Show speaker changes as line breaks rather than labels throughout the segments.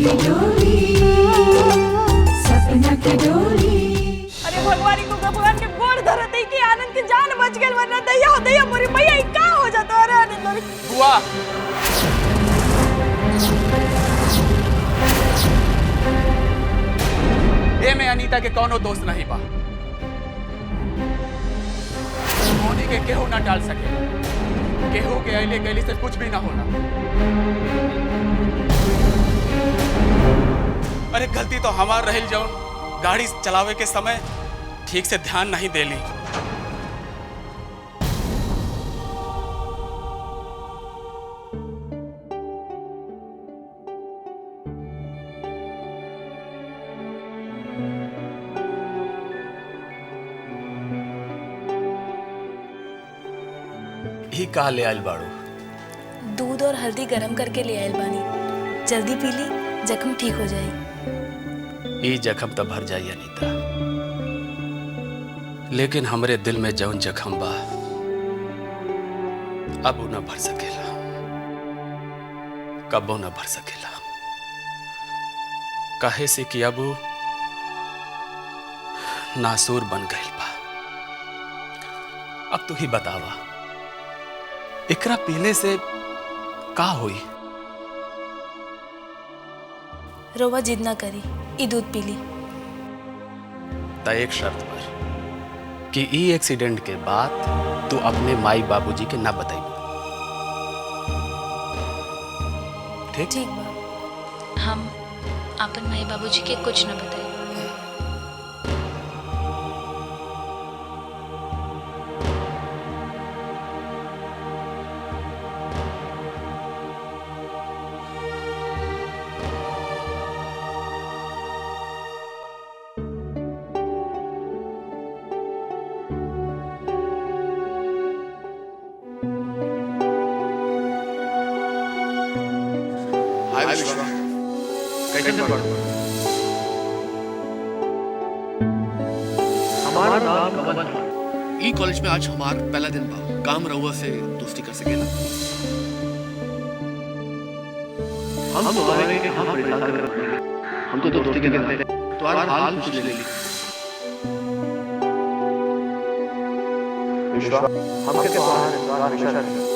की डोली, सपना की डोली।
अरे भगवान को भगवान के गोड़ धरते कि आनंद की जान बच गई, वरना दैया दैया मोरी भैया ई का हो जातो। अरे आनंद
बुआ ए में अनीता के कौनो दोस्त नहीं बा। मोनी के केहू ना टाल सके, केहू के अइले गइली से कुछ भी ना होला। अरे गलती तो हमार रही, जौन गाड़ी चलावे के समय ठीक से ध्यान नहीं देली। ही कहा ले आइल बाड़ू?
दूध और हल्दी गरम करके ले आइल बानी, जल्दी पी ली, जख्म ठीक हो जाएगी।
ये जख्म तो भर जाई अनीता, लेकिन हमरे दिल में जौन जख्म बा अब न भर सकेला, कबो न भर सकेला। काहे से कि अब नासूर बन गइल बा। अब तू ही बतावा, एकरा पीने से का होई?
रोवा जिद ना करी, ई दूध पी ली।
ता एक शर्त पर कि ई एक्सीडेंट के बाद तू अपने माई बाबूजी के ना बताइबो, ठीक?
ठीक बा, हम अपन माई बाबूजी के कुछ न बताई।
कैसे पढ़? हमारा नाम कमल। ई कॉलेज में आज हमार पहला दिन बा। काम रहुआ से दोस्ती कर सकेला। हम तो आए कि हम परेशान कर रहे हैं। हम तो दोस्ती के करते हैं। तो आज हाल पूछ ले ली। विश्वा, हम के बाहर विश्वास नहीं।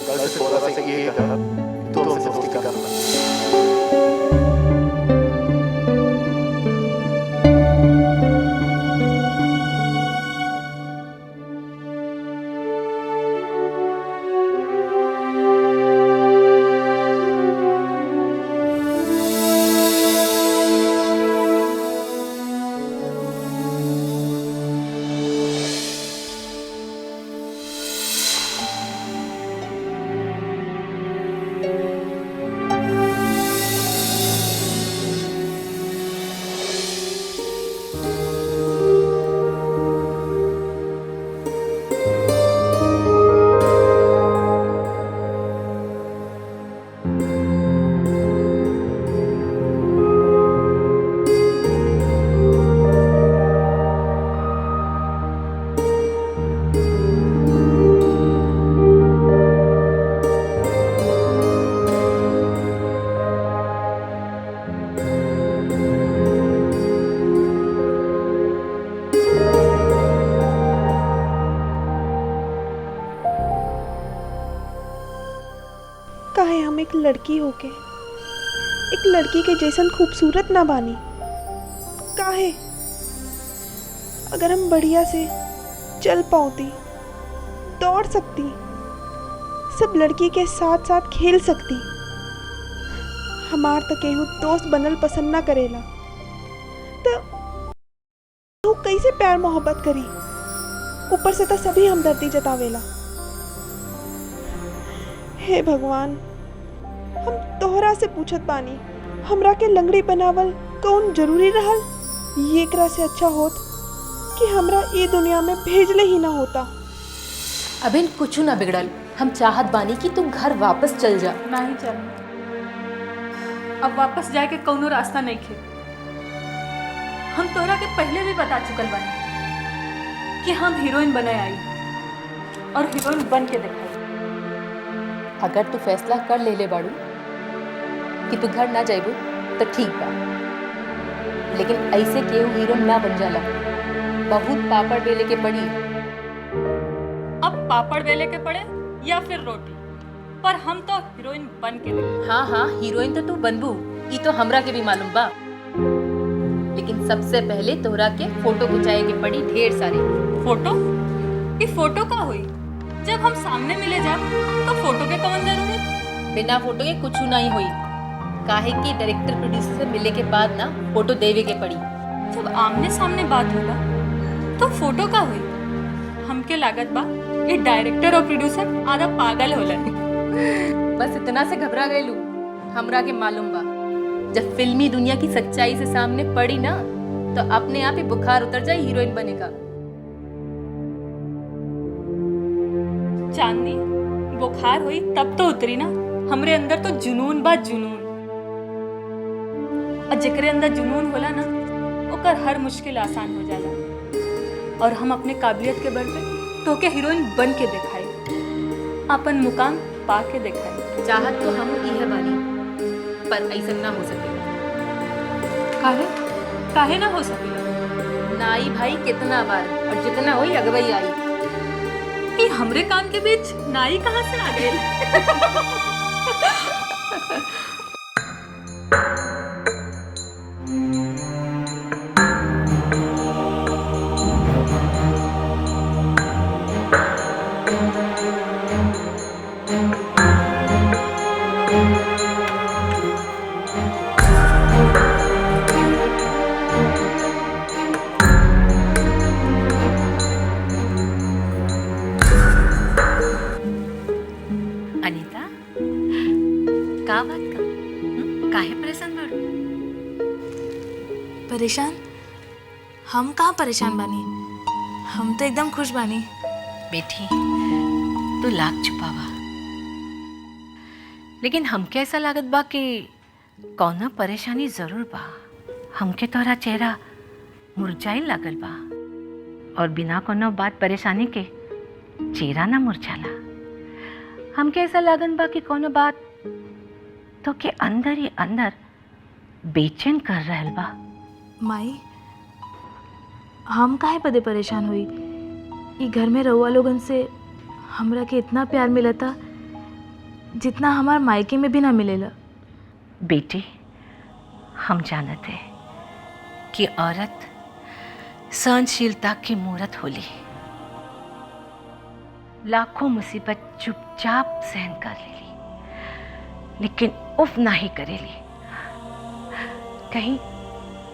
कल से बोला से ये कहा तो हमसे दोस्ती करना।
काहे हम एक लड़की होके एक लड़की के जैसन खूबसूरत ना बानी? काहे? अगर हम बढ़िया से चल पाती, दौड़ सकती, सब लड़की के साथ साथ खेल सकती, हमार तो केहू दोस्त बनल पसंद ना करेला, तो तू कैसे प्यार मोहब्बत करी? ऊपर से तो सभी हमदर्दी जतावेला। हे भगवान, हम तोहरा से पूछत बानी, हमरा के लंगड़ी बनावल कौन जरूरी रहल? ये एकरा से अच्छा होत कि हमरा ये दुनिया में भेजले ही ना होता।
अबिन कुछ ना बिगड़ल, हम चाहत बानी कि तुम घर वापस चल जा।
नहीं चल, अब वापस जाए के कौनो रास्ता नहीं खे। हम तोहरा के पहले भी बता चुकल बानी कि हम हीरोइन बने आई और हीरोइन बन के दिखाई।
अगर तू फैसला कर ले बाड़ू कि तू घर ना जाइबू तो ठीक बा, लेकिन ऐसे केहू हीरो ना बन जाला। बहुत पापड़ बेले के पड़ी।
अब पापड़ बेले के पड़े या फिर रोटी, पर हम तो हीरोइन बन के दिखे।
हाँ हाँ, हीरोइन तो तू बनबू, ई तो हमरा के भी मालूम बा। लेकिन सबसे पहले तोहरा के फोटो खिंचाए के पड़ी ढेर सारे।
फोटो? ये फोटो का हुई? जब हम सामने मिले जाब तो फोटो के कौन जरूरत?
बिना फोटो के कुछ नहीं हुई, काहे कि डायरेक्टर प्रोड्यूसर से मिले के बाद ना फोटो देवे के पड़ी।
जब आमने सामने बात होगा तो फोटो का हुई? हमके लागत बा ये डायरेक्टर और प्रोड्यूसर आधा पागल होलन।
बस इतना से घबरा गए लू। हमरा के मालूम बा जब फिल्मी दुनिया की सच्चाई से सामने पड़ी ना तो अपने आप ही बुखार उतर जाए हीरोइन बने का।
चांदनी, बुखार हुई तब तो उतरी ना। हमरे अंदर तो जुनून बा, जुनून। और जेकरे अंदर जुनून होला ना ओकर हर मुश्किल आसान हो जाला। और हम अपने काबिलियत के बल पे तो के हीरोइन बन के दिखाई, अपन मुकाम पा के दिखाई।
चाहत तो हम ही है बानी, पर ऐसा ना हो सके।
काहे? काहे ना हो सकेला?
नाई भाई कितना बार, और जितना हुई अगवई आई।
ये हमरे काम के बीच नाई कहाँ से आ गए?
अनीता, का बात का? काहे परेशान बाड़ू?
परेशान? हम कहाँ परेशान बानी? हम तो एकदम खुश बानी।
बेटी, तू लाख छुपावा, लेकिन हमके ऐसा लागत बा कि कौनो परेशानी जरूर बा। हमके तोहरा चेहरा मुरझाइल लागल बा, और बिना कोनो बात परेशानी के चेहरा ना मुरझाला। हमके ऐसा लागन बा कि कोनो बात तो के अंदर ही अंदर बेचैन कर रहल बा।
माई, हम काहे पदे परेशान हुई? ई घर में रहुआ लोगन से हमरा के इतना प्यार मिला था जितना हमार मायके में भी ना मिलेला।
बेटी, हम जानते हैं कि औरत सहनशीलता की मूरत होली। लाखों मुसीबत चुपचाप सहन कर लेली, लेकिन उफ नहीं करेली। कहीं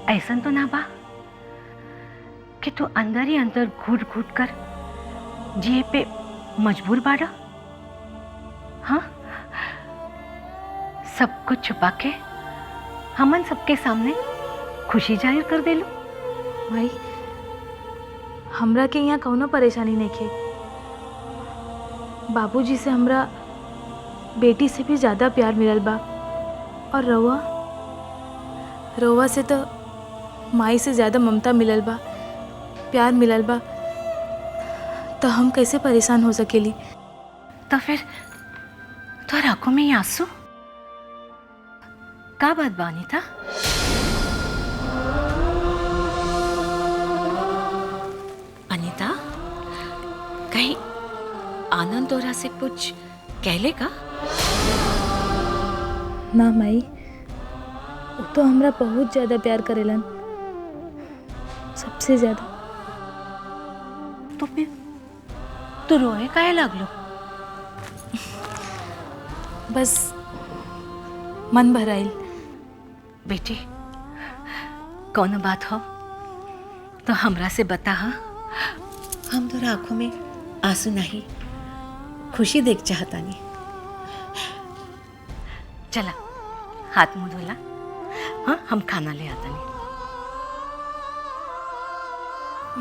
ऐसा तो ना बा कि तू अंदर ही अंदर घुट घुट कर जिए पे मजबूर बाड़ा? हाँ, सब कुछ छुपा के हमन सबके सामने खुशी जाहिर कर देलू।
माई, हमरा के यहाँ कौनो परेशानी नहीं खे। बाबूजी से हमरा बेटी से भी ज़्यादा प्यार मिलल बा, और रउआ से तो माई से ज़्यादा ममता मिलल बा, प्यार मिलल बा। तो हम कैसे परेशान हो सकेली?
तो फिर तोहर आंखों में ये आंसू का बात बानी था? अनीता, कहीं आनंद तोरा से कुछ कहले का?
ना माई, वो तो हमरा बहुत ज़्यादा प्यार करेलन, सबसे ज़्यादा।
तो फिर तू रोए काहे लागलो?
बस मन भराइल।
बेटी, कौन बात हो तो हमरा से बता। हाँ, हम तोरा आंखों में आंसू नहीं, खुशी देख चाहतानी। चला, हाथ मुंह धोला। हाँ, हम खाना ले आतानी।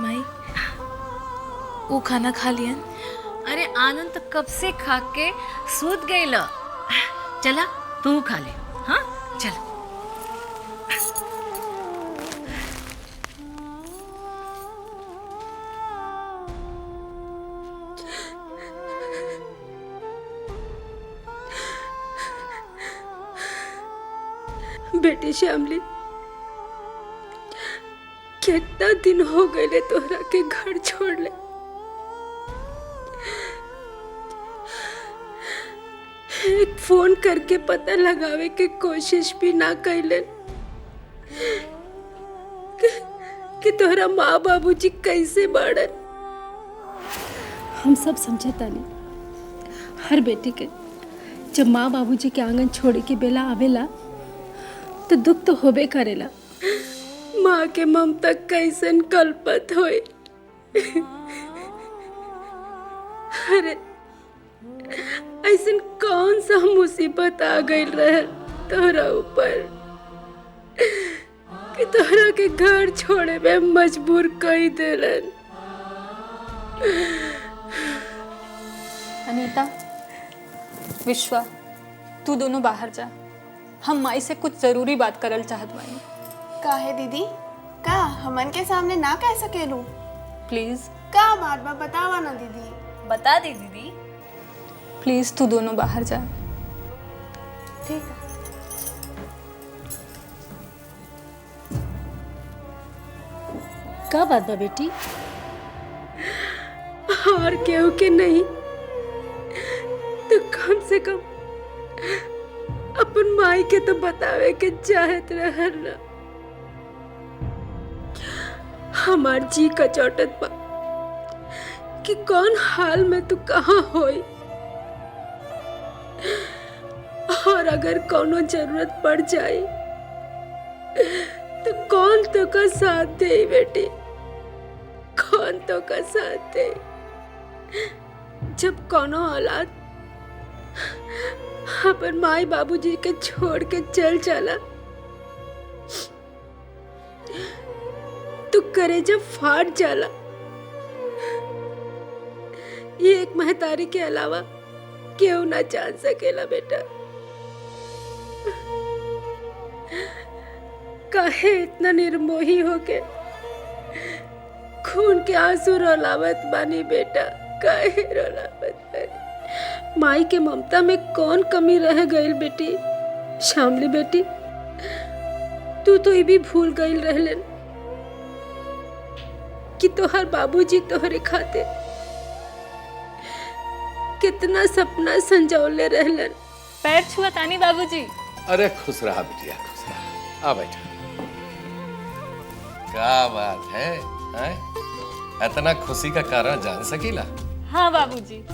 माई, वो खाना खा लियन?
अरे आनंद तो कब से खा के सूत गईल। चला, तू खा ले। हाँ, चल।
बेटी श्यामली, कितना दिन हो गए तोहरा के घर छोड़ ले। एक फोन करके पता लगावे के कोशिश भी ना कैलन कि तोहरा माँ बाबूजी कैसे बाड़न। हम सब समझे तानी, हर बेटी के जब माँ बाबूजी के आंगन छोड़े के बेला आवेला तो दुख तो होबे करेला। माँ के ममता कैसन कल्पत होए। अरे ऐसन कौन सा मुसीबत आ गई रहे तोहरा ऊपर कि तोहरा के घर छोड़े में मजबूर कर देलन।
अनीता, विश्वा, तू दोनों बाहर जा। हम माई से कुछ जरूरी बात करल चाहत बानी।
का है दीदी? का हमन के सामने ना कह सकेलू?
प्लीज
का बात बा बतावा ना दीदी।
बता दे दीदी।
प्लीज तू दोनों बाहर जा।
ठीक है।
का बात बा बेटी? और केहू के नहीं तो कम से कम अपन माई के तो बतावे के चाहत रहल ना। हमार जी का चौटत बा कि कौन हाल में तू कहाँ होई, और अगर कोनो जरूरत पड़ जाए तो कौन तो का साथ दे बेटी, कौन तो का साथ दे। जब कोनो औलाद अपन माई बाबूजी के छोड़ के चल चला तो करेजा फाट जाला। ये एक महतारी के अलावा क्यों ना जान सकेला बेटा। काहे इतना निर्मोही होके खून के आंसू रोलावत बानी बेटा, काहे रोलावत बानी। माई के ममता में कौन कमी रह गई बेटी? श्यामली बेटी, तू तो ये भी भूल गई रहलन कि तोहर बाबूजी तोहरे खाते कितना सपना संजौले रहलन।
पैर छुआ तानी बाबूजी।
अरे खुश रहा बिटिया, खुश रहा। आ बैठा। क्या बात है, हैं? इतना खुशी का कारण जान सकीला?
हाँ बाबूजी,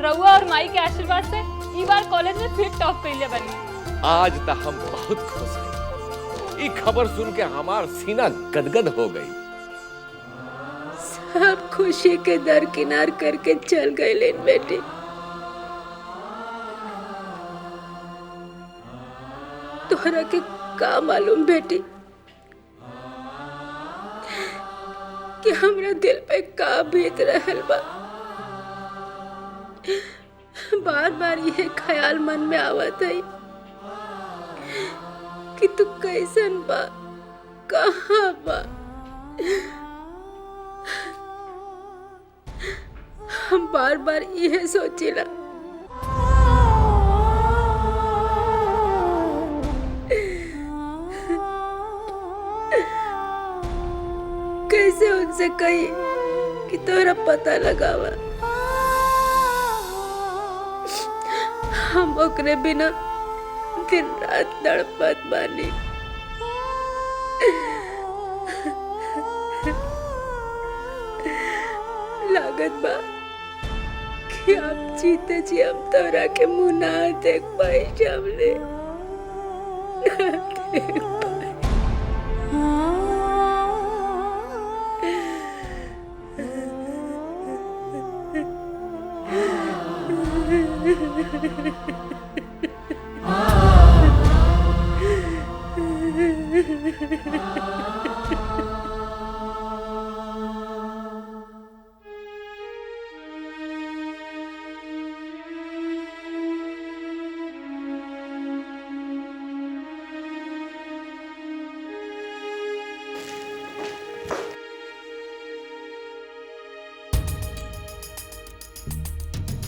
रउआ और माई के आशीर्वाद से ई बार कॉलेज में फिर टॉप कइले बनी।
आज तक हम बहुत खुश हैं। ये खबर सुन के हमार सीना गदगद हो गई।
सब खुशी के दरकिनार करके चल गए लेन बेटी। तोहरा के का मालूम बेटी कि हमरा दिल पे का बीत रहल बा। बार बार यह ख्याल मन में आवत है कि तू कैसन बा, कहाँ बा। हम बार बार यह सोचिला कैसे उनसे कही कि तोरा पता लगावा। हम ओकरे बिना दिन रात तड़पत बानी। लागत बा कि आप जीते जी हम तोरा के मुंह ना देख पाई श्यामली, ना देख पाई।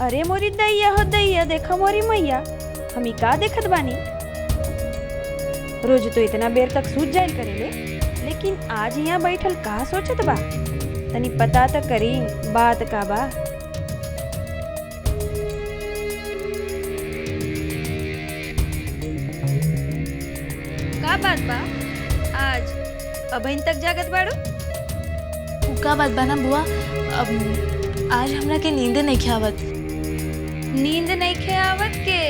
अरे मोरी दैया हो दैया, देखा मोरी मैया, हम का देखत बानी।
रोज तो इतना देर तक सूझ जाइल करेले, लेकिन आज यहाँ बैठल का सोचत बा? तनी पता तो करी बात का बा। का बात बा? आज अबहिन तक जागत बाड़ू?
उ का बात बा ना बुआ, आज हमरा के नींद नहीं आवत।
नींद नहीं खे आवत के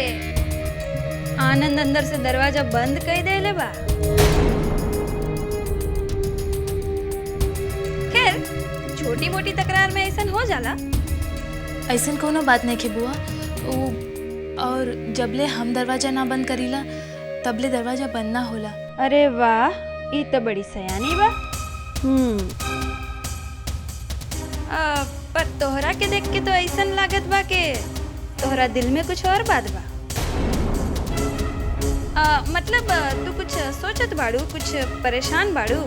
आनंद अंदर से दरवाजा बंद कर देले बा। खैर छोटी मोटी तकरार में ऐसा हो जाला।
ऐसन कोनो बात नहीं के बुआ, और जबले हम दरवाजा ना बंद करीला तबले दरवाजा बंद ना होला।
अरे वाह, ये तो बड़ी सयानी बा। पर तोहरा के देख के तो ऐसा लागत बा के तोहरा दिल में कुछ और बात बा। मतलब तू कुछ सोचत बाड़ू, कुछ परेशान बाड़ू।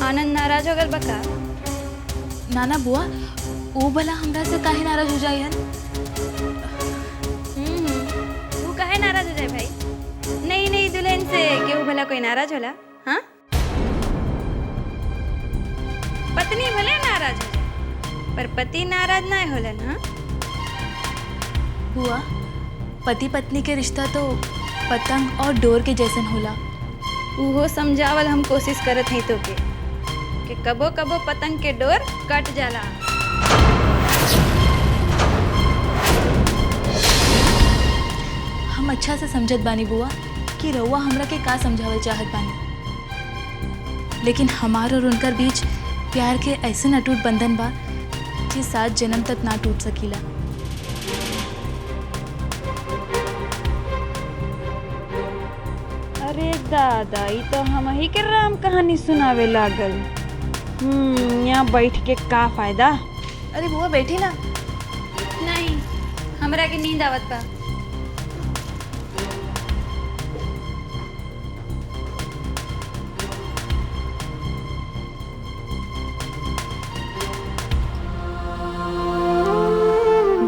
आनंद नाराज हो गल बा का?
नाना बुआ, वो भला हमरा से काहे नाराज हो जाए?
तू काहे नाराज हो जाए भाई? नहीं नहीं, दुल्हन से क्यों भला कोई नाराज होला? हाँ, पत्नी भले नाराज हो जाए पर पति नाराज ना होला ना।
बुआ, पति पत्नी के रिश्ता तो पतंग और डोर के जैसन होला।
उहो समझावल हम कोशिश करत हई तो के कबो कबो पतंग के डोर कट जाला।
हम अच्छा से समझत बानी बुआ कि रउआ हमरा के का समझावे चाहत बानी, लेकिन हमार और उनकर बीच प्यार के ऐसे अटूट बंधन बा कि 7 जन्म तक ना टूट सकीला।
अरे दादा, ये तो हम ही के राम कहानी सुनावे लागल। यहाँ बैठ के का फायदा?
अरे बुआ बैठी ना।
नहीं, हमरा के नींद आवत बा।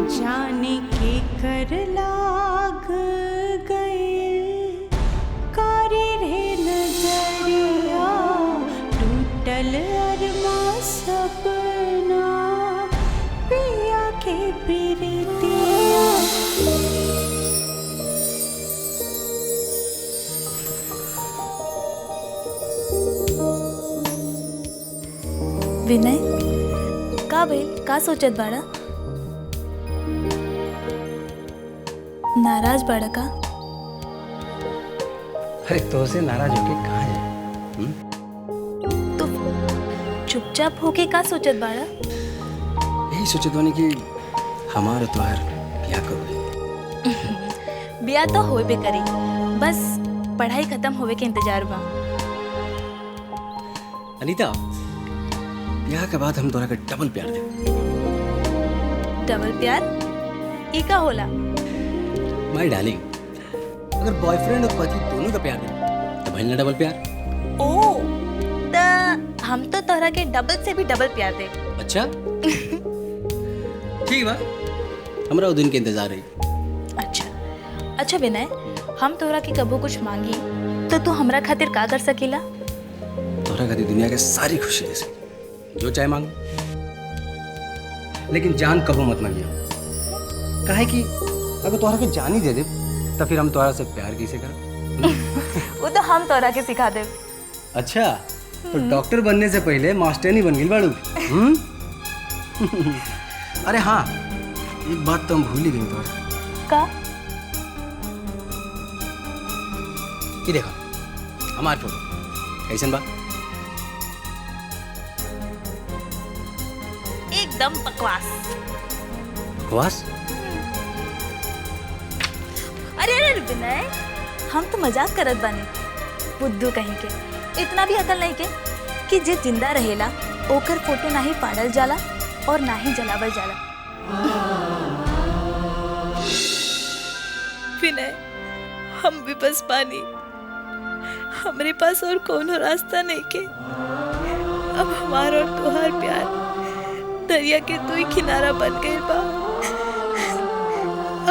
जाने के कर लाग गए कारी रे नजरिया, टूटल अरमा सपना पिया के प्रीतिया।
विनय, का भइल? का सोचत बाड़ा? नाराज बाड़ा का?
अरे तो से नाराज होके कहाँ है?
तो चुपचाप होके का सोचत बाड़ा?
यही सोचत बानी कि हमार तोहार ब्याह कब?
ब्याह तो होबे करी, बस पढ़ाई खत्म होवे के इंतजार बा।
अनीता, ब्याह के बाद हम तोरा के डबल प्यार दे।
डबल प्यार? ई का होला?
माय डार्लिंग, अगर बॉयफ्रेंड और पति दोनों का प्यार दे तो भइल ना डबल प्यार।
ओ, त हम तो तोहरा के डबल से भी डबल प्यार दे।
अच्छा ठीक बा, हमरा वो दिन के इंतजार है।
अच्छा विनय, हम तोहरा के कबो कुछ मांगी तो तू हमरा खातिर का कर सकीला?
तोहरा खातिर दुनिया के सारी खुशी दे सके, जो चाहे मांग, लेकिन जान कबो मत मांगिया। काहे कि अगर तोहरा के जान ही दे दे तो फिर हम तोहरा से प्यार कैसे करें?
वो तो हम तोहरा के सिखा दे।
अच्छा, तो डॉक्टर बनने से पहले मास्टरनी बन गई बाड़ू। अरे हाँ, एक बात तो हम भूल ही गए तोहरा।
का?
ये देखो हमार फोटो कैसन बा?
एकदम बकवास।
बकवास?
अरे विनय, हम तो मजाक करत बानी। बुद्धू कहीं के, इतना भी अकल नहीं के कि जे जिंदा रहेला ओकर फोटो ना ही फाड़ल जाला और ना ही जलावल जाला। विनय, हम भी बस पानी, हमरे पास और कोनो रास्ता नहीं के। अब हमारा और तोहार प्यार दरिया के दो ही किनारा बन गए बा।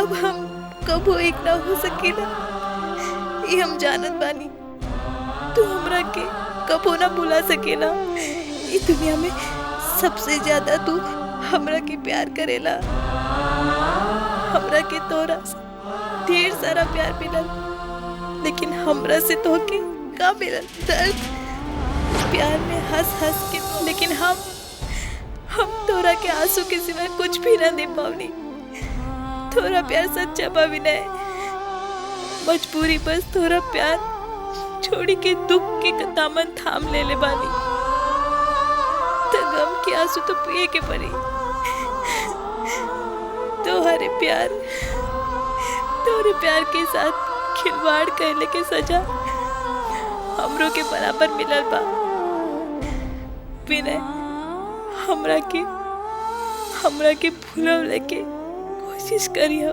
अब हम
कबो एक ना हो सकेला, ये हम जानत बानी। तू हमरा के कबो ना भुला सकेला। इस दुनिया में सबसे ज्यादा तू हमरा के प्यार करेला। हमरा के तोरा से ढेर सारा प्यार मिलल, लेकिन हमरा से तोहके का मिलल? दर्द। प्यार में हंस हंस के, लेकिन हम तोरा के आंसू के सिवा कुछ भी ना दे पावनी। तोरा प्यार सच्चा बा विनय। मजबूरी बस तोरा प्यार छोड़ी के दुख के दामन थाम ले बानी। तो गम के आंसू तो पिए के पड़ी। तोहरे प्यार के साथ खिलवाड़ करने के सजा हमरो के बराबर मिलल बा। विनय, हमरा के भूलव लेके कोशिश करिया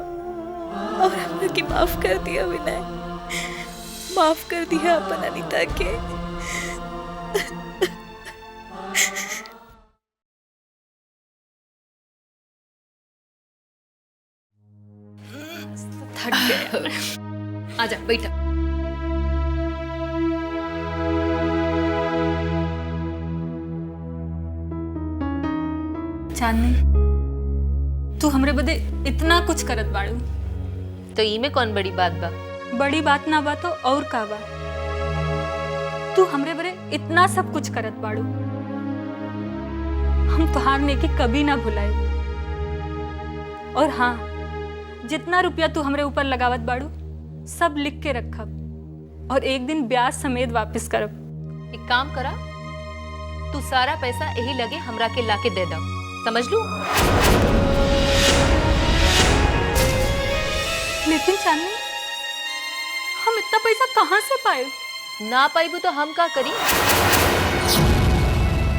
और हमरा के माफ कर दिया विनय। माफ कर दिया अपन अनीता के।
थक गया। आजा बैठा।
चांदनी, तू हमरे बदे इतना कुछ करत बाड़ू।
तो ई में कौन बड़ी बात बा?
बड़ी बात ना बा तो और का बा? तू हमरे बरे इतना सब कुछ करत बाड़ू, हम तुहार नेकी कभी ना भुलाए। और हाँ, जितना रुपया तू हमरे ऊपर लगावत बाड़ू सब लिख के रखब और एक दिन ब्याज समेत वापस करब।
एक काम करा, तू सारा पैसा यही लगे हमरा के लाके दे दो, समझ लू?
लेकिन चांदनी, हम इतना पैसा कहाँ से पाए?
ना पाइबू तो हम का करी?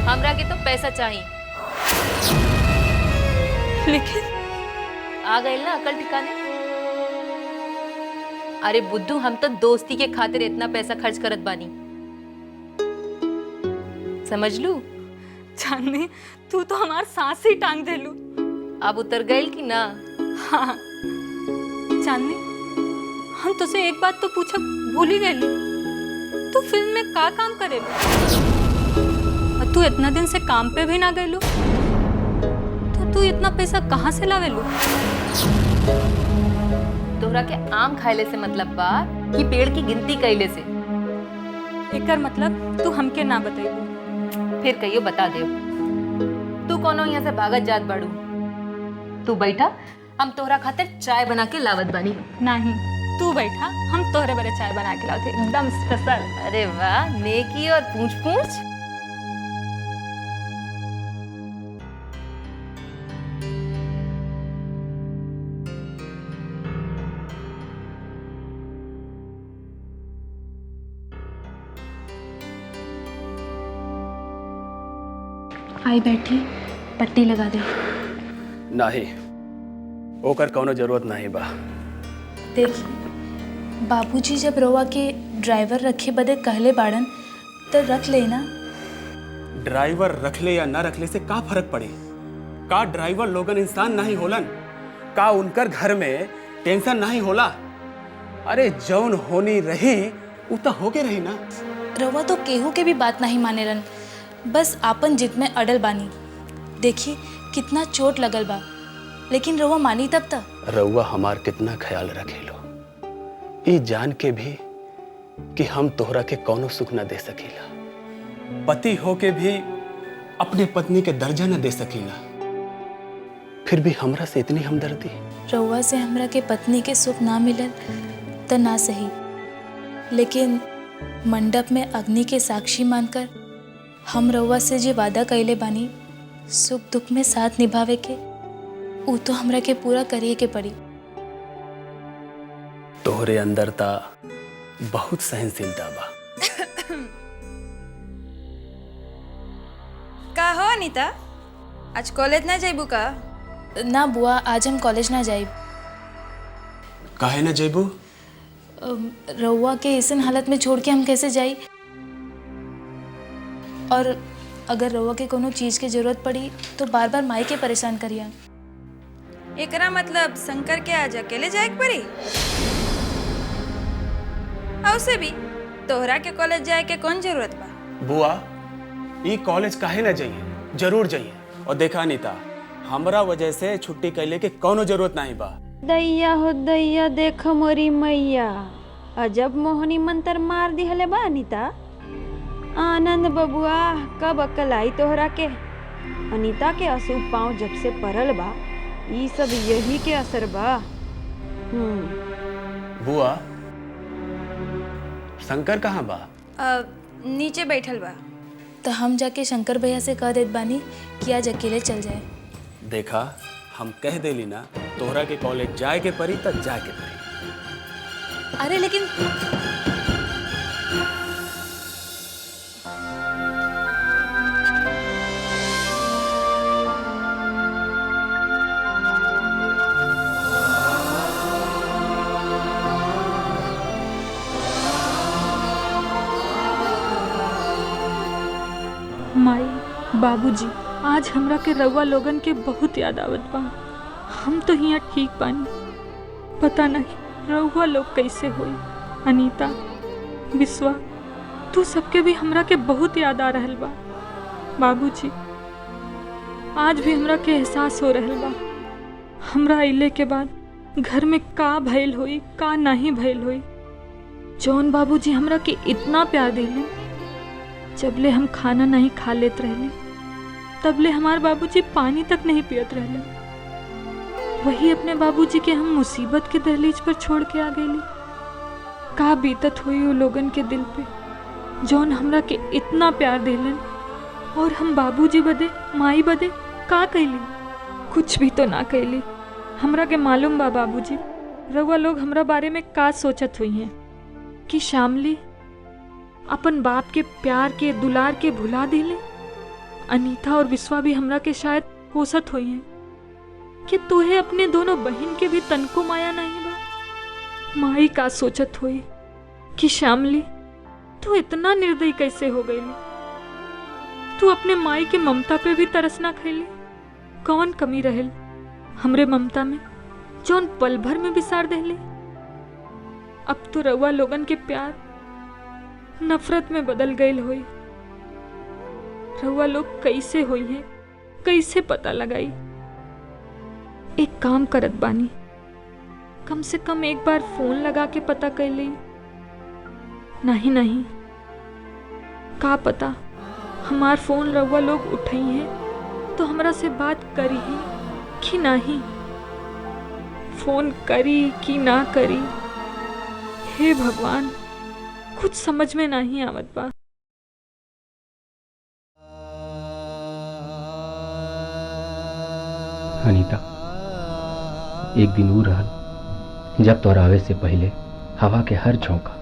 हमरा के तो पैसा चाहिए।
लेकिन
आ गए ना अकल ठिकाने? अरे बुद्धू, हम तो दोस्ती के खातिर इतना पैसा खर्च करत बानी, समझ लू?
चांदनी, तू तो हमार सांस ही टांग देलू।
अब उतर गई कि ना?
हाँ चांदनी, हम तुझसे एक बात तो पूछा भूल ही गई। तू फिल्म में का काम करेलू? और तू इतना दिन से काम पे भी ना गईलू, तो तू इतना पैसा कहाँ से लावेलू?
तोहरा के आम खाइले से मतलब बा कि पेड़ की गिनती कैले से?
एकर मतलब तू हमके ना बताइबू?
फिर कहियो बता दे। तू कोनो यहाँ से भागत जात बाड़ू? तू बैठा, हम तोहरा खातिर चाय बना के लावत बानी।
नहीं, तू बैठा, हम तोहरे बड़े चाय बना के लावते, एकदम स्पेशल।
अरे वाह, नेकी और पूछ पूछ।
आई बैठी, पट्टी लगा दे।
नहीं, ओकर कोनो जरूरत नहीं बा।
देखिए, बाबूजी जब रोवा के ड्राइवर रखे बदे कहले बाड़न तो रख लेना।
ड्राइवर रखले या ना रखले से का फर्क पड़े? का ड्राइवर लोगन इंसान नहीं होलन? का उनकर घर में टेंशन नहीं होला? अरे जौन होनी रही उ तो होके रही ना।
रोवा तो केहू के भी बात नहीं माने रन, बस आपन जिद में अड़ल बानी। देखिए कितना चोट लगल बा, लेकिन रउआ मानी तब तक।
रउआ हमार कितना ख्याल रखेलो, ई जान के भी कि हम तोहरा के कौनो सुख न दे सकीला। पति होके भी अपने पत्नी के दर्जा न दे सकीला, फिर भी हमरा से इतनी हमदर्दी।
रउआ से हमरा के पत्नी के सुख ना मिलल त ना सही, लेकिन मंडप में अग्नि के साक्षी मानकर हम रउआ से जे वादा कइले बानी सुख दुख में साथ निभावे के, ऊ तो हमरा के पूरा करिए के पड़ी।
तोहरे अंदर ता बहुत सहनशीलता बा।
का हो अनीता, आज कॉलेज ना जाइबू का?
ना बुआ, आज हम कॉलेज ना जाइब।
काहे ना जेबू?
रउआ के ऐसन हालत में छोड़ के हम कैसे जाई? और अगर रउआ के कोनो चीज़ की जरूरत पड़ी तो बार बार माई के परेशान करिया। एकरा मतलब शंकर के आज अकेले जाए के पड़ी? और से भी तोहरा के कॉलेज जाए के कौन जरूरत बा?
बुआ ई कॉलेज काहे ना जाइए, जरूर जाइए। और देखा अनीता, हमरा वजह से छुट्टी कैले के कोनो जरूरत नहीं बा।
दैया हो दैया, देख मोरी मैया, अजब मोहनी मंत्र मार दिहले बा अनीता। आनंद बबुआ, कब अक्ल आई तोहरा के? अनीता के अशुभ पाँव जब से पड़ल बा, ई सब यही के असर बा।
बुआ शंकर कहाँ बा?
नीचे बैठल बा। तो हम जाके शंकर भैया से कह देत बानी कि आज अकेले चल जाए।
देखा, हम कह देली ना तोहरा के कॉलेज जाए के पड़ी तब जाए के पड़ी।
अरे लेकिन
माई, बाबूजी, आज हमरा के रउआ लोगन के बहुत याद आवत बा। हम तो यहाँ ठीक बानी, पता नहीं रउआ लोग कैसे होई। अनीता, विश्वा, तू सबके भी हमरा के बहुत याद आ रहल बा। बाबूजी, आज भी हमरा के एहसास हो रहल बा हमरा अइले के बाद घर में का भइल होई, का नहीं भइल होई। जौन बाबूजी हमरा के इतना प्यार देले, जबले हम खाना नहीं खा लेत रहले, तबले हमार बाबूजी पानी तक नहीं पियत रहले। वही अपने बाबूजी के हम मुसीबत के दहलीज पर छोड़ के आ गईली। का बीतत हुई वो लोगन के दिल पे, जौन हमरा के इतना प्यार देलन, और हम बाबूजी बदे, माई बदे का कैली? कुछ भी तो ना कैली। हमरा के मालूम बा बाबूजी, रउआ लोग हमरा बारे में का सोचत हुई हैं कि शामली अपन बाप के प्यार के, दुलार के भुला दिले। अनीता और विश्वा भी हमरा के शायद कोसत हुई हैं कि तुहे अपने दोनों बहन के भी तनको माया नहीं बा। माई का सोचत हुई कि शामली तू इतना निर्दयी कैसे हो गई? तू अपने माई के ममता पे भी तरस ना खैली? कौन कमी रहल हमरे ममता में, जौन पल भर में बिसार देली? अब तो रउआ लोगन के प्यार नफरत में बदल गई होई। रउआ लोग कैसे हुई है, कैसे पता लगाई? एक काम करत बानी, कम से कम एक बार फोन लगा के पता कर ली। नहीं नहीं, का पता हमार फोन रउआ लोग उठाई है तो हमरा से बात करी है कि नहीं, फोन करी कि ना करी। हे भगवान, कुछ समझ में नहीं आवत बा।
अनीता, एक दिन वो रहल जब तोर आवे से पहले हवा के हर झोंका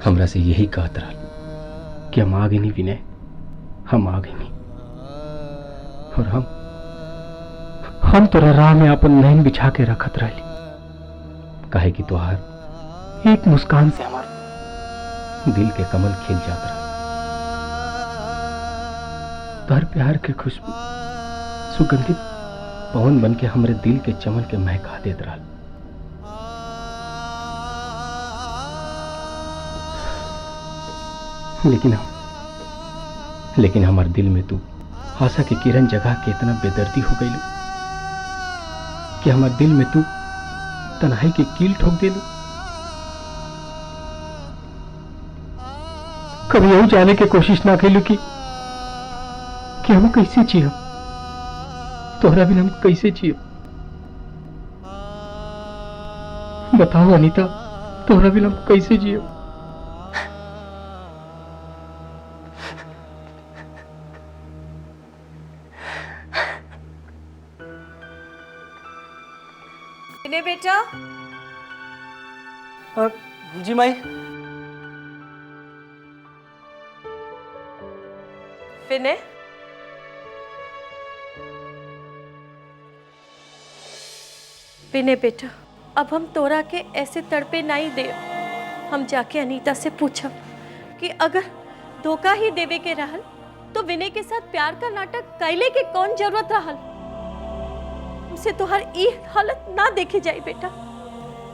हमरा से यही कहत रहल कि हम आ गए नहीं विनय, हम आ गए नहीं। और हम तोरा राह में अपन नैन बिछा के रखत रहली, काहे कि तोहार एक मुस्कान से हमार दिल के कमल खिल जात रहा। तोहर प्यार के खुशबू सुगंधित पवन बन के हमरे दिल के चमन के महका देत रहा। लेकिन हमार दिल में तू आशा की किरण जगह के इतना बेदर्दी हो गई कि हमार दिल में तू तन्हाई के कील ठोक देलू। कभी यही जाने की कोशिश ना कैलू कि हम कैसे जियब, तोहरा बिना हम कैसे जियब? बताओ अनीता, तोहरा बिना हम कैसे जियब?
विनय बेटा।
जी माई।
विनय, विनय बेटा, अब हम तोरा के ऐसे तड़पे नहीं दे। हम जाके अनीता से पूछब कि अगर धोखा ही देवे के रहल तो विनय के साथ प्यार का नाटक कैले के कौन जरूरत रहल। हम
से तुहार ई हालत ना देखे जाए बेटा।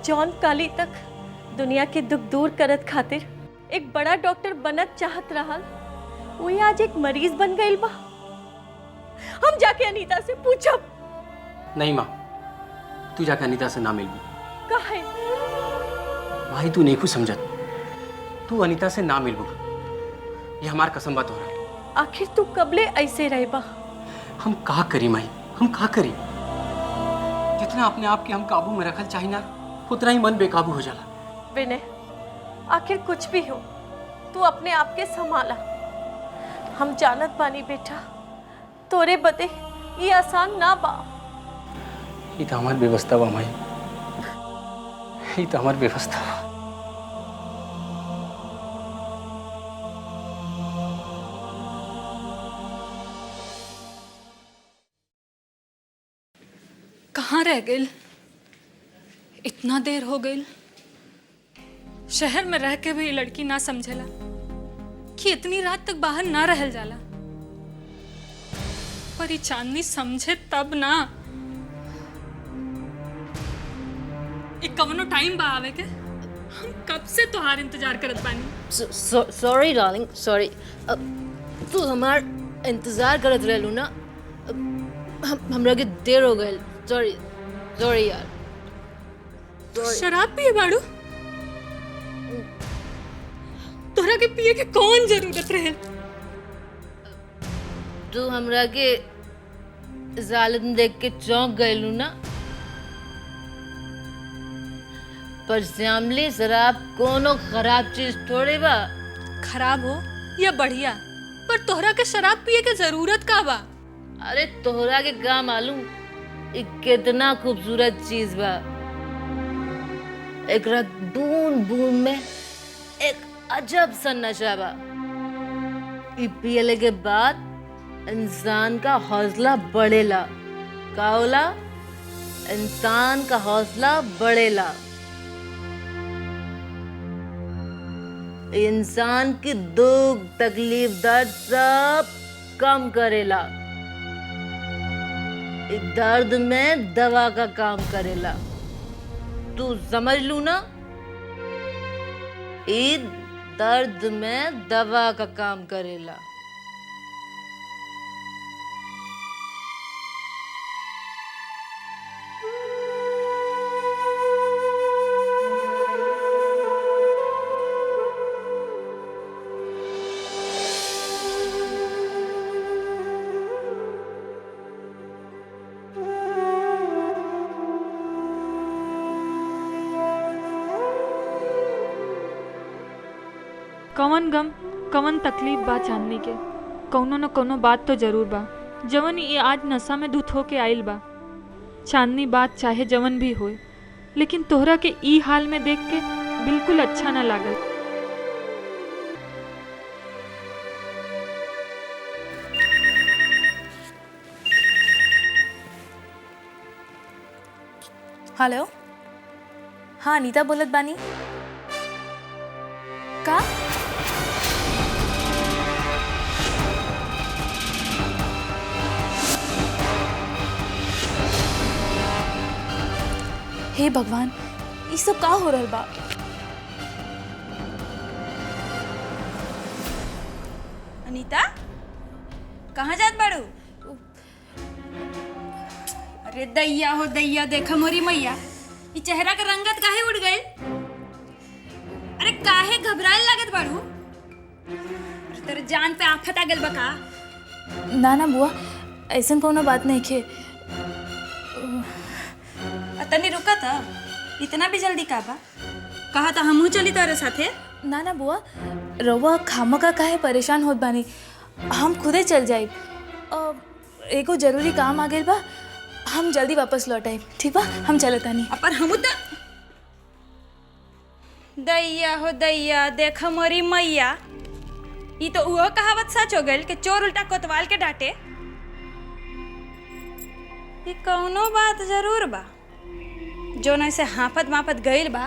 जौन काली तक दुनिया के दुख दूर करत खातिर एक बड़ा डॉक्टर बनत चाहत रहल, वही आज एक मरीज बन गई बा। हम जाके अनीता से पूछब।
नहीं माँ, तू जाके अनीता से ना मिलबू।
काहे?
भाई तू नहीं कुछ समझत, तू अनीता से ना मिलबू, ये हमार कसम बात हो रहा है।
आखिर तू कबले ऐसे रहे बा?
हम का करी माई, हम का करी? जितना अपने आप के हम काबू में रखल चाहिए ना, उतना ही मन बेकाबू हो जाला।
विनय, आखिर कुछ भी हो, तू अपने आप के संभाला। हम जानत बानी बेटा, तोरे बदे ये आसान ना बा।
ये तो हमार व्यवस्था बा माई, ये तो हमार व्यवस्था बा।
कहाँ रह गई? इतना देर हो गई। शहर में रह के भी ये लड़की ना समझेला कि इतनी रात तक बाहर ना रहल जाला। पर ये चांदनी समझे तब ना। एक कवनो टाइम बा आवे के, हम कब से तुहार इंतजार करत बानी।
Sorry darling, sorry. तू हमार इंतजार करत रहलू ना, हमरा के देर हो गई। सॉरी सॉरी यार।
शराब पिए बाड़ू? तोहरा के पिए के कौन जरूरत रहे?
तू हमरा के जालत देख के चौंक गयलू ना। पर श्यामली, शराब कोनो खराब चीज थोड़े बा।
खराब हो या बढ़िया, पर तोहरा के शराब पिए के जरूरत का बा?
अरे तोहरा के का मालूम ये कितना खूबसूरत चीज बा। एकरा बूंद बूंद में एक अजब सा नशा बा। ई पियले के बाद इंसान का हौसला बढ़ेला। का होला? इंसान का हौसला बढ़ेला। इंसान की दुख, तकलीफ, दर्द सब कम करेला। दर्द में दवा का काम करेला। तू समझ लू ना? दर्द में दवा का काम करेला।
कवन गम, कवन तकलीफ बा चांदनी के। कौनो न कौनो बात तो जरूर बा जवन ये आज नशा में धुत होके आइल बा। चांदनी, बात चाहे जवन भी होए, लेकिन तोहरा के ई हाल में देख के बिल्कुल अच्छा ना लागल।
हेलो, हाँ अनीता बोलत बानी। का? हे भगवान, ये सब का हो रहल बा?
अनीता, कहाँ जात बाड़ू? अरे दैया हो दैया, देखा मोरी मैया, ये चेहरा का रंगत काहे उड़ गए? अरे काहे घबराए लागत बाड़ू? अरे तेरे जान पे आफत आ गल बा का?
ना ना बुआ, ऐसा कोनो बात नहीं खे।
तनी रुका था, इतना भी जल्दी का बा? कहा था हमहू चली तारे साथे।
ना ना बुआ, रउआ खामका काहे परेशान होत बानी, हम खुदे चल जाइब। एगो जरूरी काम आ गइल बा, हम जल्दी वापस लौट आइब। ठीक बा, हम चलत तानी।
पर हमू तो दैया हो दैया, देखा मोरी मैया, ये तो वो कहावत सच हो गइल कि चोर उल्टा कोतवाल के डांटे। ये कौनो बात जरूर बा जो न से हाफत माफत गइल बा।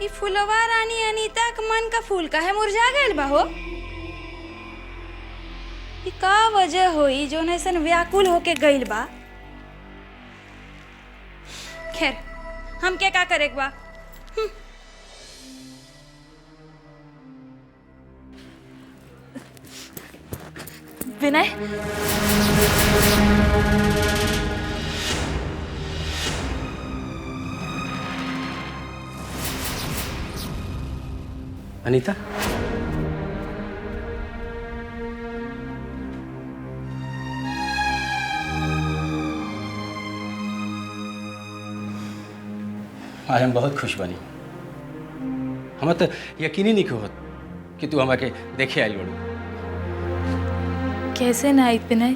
ये फुलवा रानी अनीता के मन का फूल काहे मुरझा गइल बा हो?
कि का वजह होई जो ऐसन व्याकुल होके गइल बा। खैर हमके का करे के बा।
विनय,
अनीता, आज हम बहुत खुश बनी। हम तो यकीन ही नहीं होत कि तू हमारे देखे आयल बड़ू।
कैसे ना आइब विनय?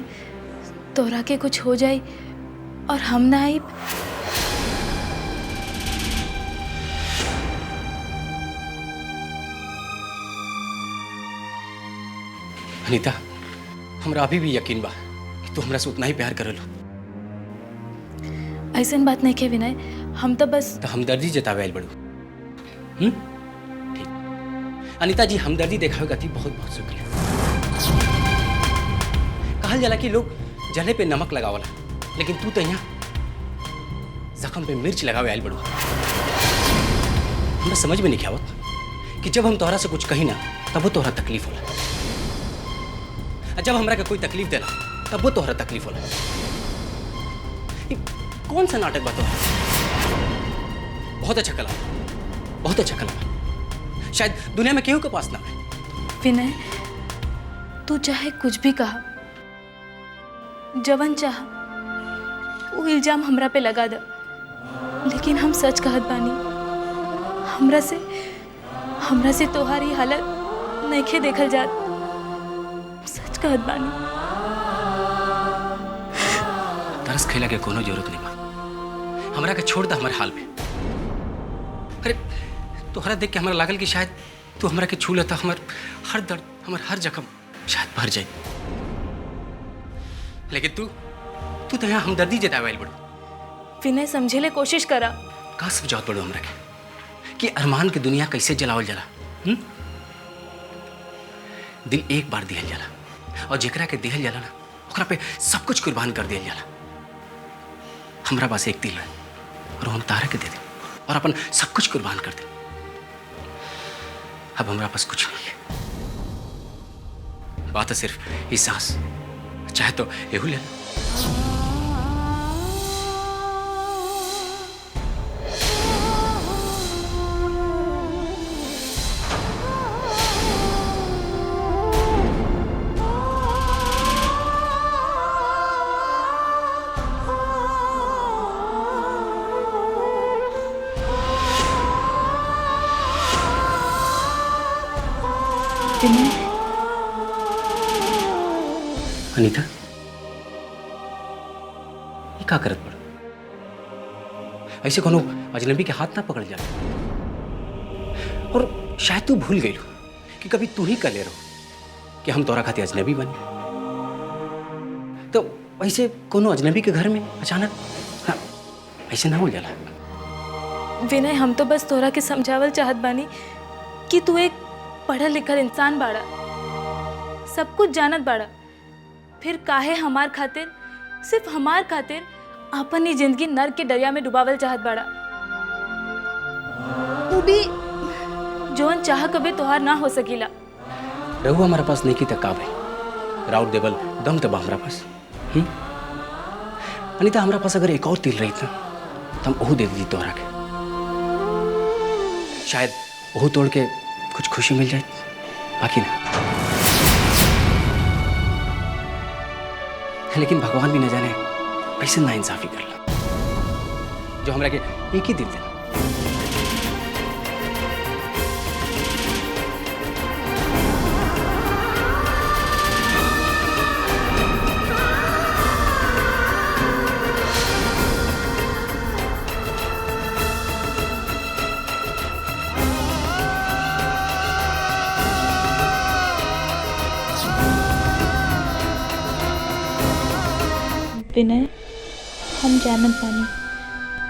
तोरा के कुछ हो जाए और हम ना आइब?
अनीता, हमरा अभी भी यकीन बा कि तू हमरा से उतना ही प्यार करलो।
ऐसन बात नहीं के विनय, हम तो बस
तो हमदर्दी जतावे आयल बड़ू। ठीक। अनीता जी, हमदर्दी देखावे खातिर बहुत बहुत शुक्रिया। कहल जाला कि लोग जले पे नमक लगावला, लेकिन तू तो यहाँ जख्म पे मिर्च लगावे आयल बड़ू। हमरा समझ में नहीं आवत कि जब हम तोहरा से कुछ कही ना तब वो तोहरा तकलीफ होला, और जब हमरा के कोई तकलीफ देला तब वो तोहरा तकलीफ होला। ये कौन सा नाटक बा तोहरा? बहुत अच्छा कला, बहुत अच्छा कला, शायद दुनिया में केहू के पास ना है।
विनय, तू चाहे कुछ भी कहा, जवन चाह वो इल्जाम हमरा पे लगा दे, लेकिन हम सच कहत बानी। हमरा से तोहारी हालत नइखे देखल जात। सच कहत बानी।
तरस खैला के कोनो जरूरत नहीं बा। हमरा के छोड़ दा हमर हाल पे। अरे तोहरा देख के हमरा लागल कि शायद तू हमरा के छू लेता, हमर हर दर्द, हमर हर जख्म शायद भर जाए। लेकिन तू तो यहाँ हमदर्दी जतावे आइल बड़ू।
विनय, समझे ले कोशिश करा।
का समझावत बड़ू हमरा के कि अरमान के दुनिया कैसे जलावल जाला? दिल एक बार दिहल जाला, और जेकरा के दिहल जाला ना ओकरा पे सब कुछ कुर्बान कर दिहल जाला। हमरा पास एक दिल है और हम तारा के दे दे और अपन सब कुछ कुर्बान कर दे। अब हमरा पास कुछ नहीं है, बात है सिर्फ इस सांस। चाहे तो एहू ले लो। अनीता, ये का करत पड़? ऐसे कोनो अजनबी के हाथ ना पकड़ जा। और शायद तू भूल गई कि कभी तू ही कले रहो कि हम तोरा खातिर अजनबी बने। तो ऐसे कोनो अजनबी के घर में अचानक ऐसे ना हो जाला।
विनय, हम तो बस तोरा के समझावल चाहत बानी कि तू एक पढ़ल लिखल इंसान बाड़ा, सब कुछ जानत बाड़ा, फिर काहे हमार खातिर, सिर्फ हमार खातिर अपन ही जिंदगी नर्क के दरिया में डुबावल चाहत बाड़ा। तू भी जोन चाह कभी तोहार ना हो सकीला।
रहू हमारे पास नहीं की तकाब है, राउत देवल दम तबा हमारा पास। अनीता, हमारा पास अगर एक और तिल रही था तो हम ओहू दे दी तोहरा के। शायद ओहू तोड़ के कुछ खुशी मिल जाए, बाकी ना। लेकिन भगवान भी न जाने कैसे ना इंसाफी कर ला, जो हमरा के एक ही दिल देना।
विनय, हम जानत बानी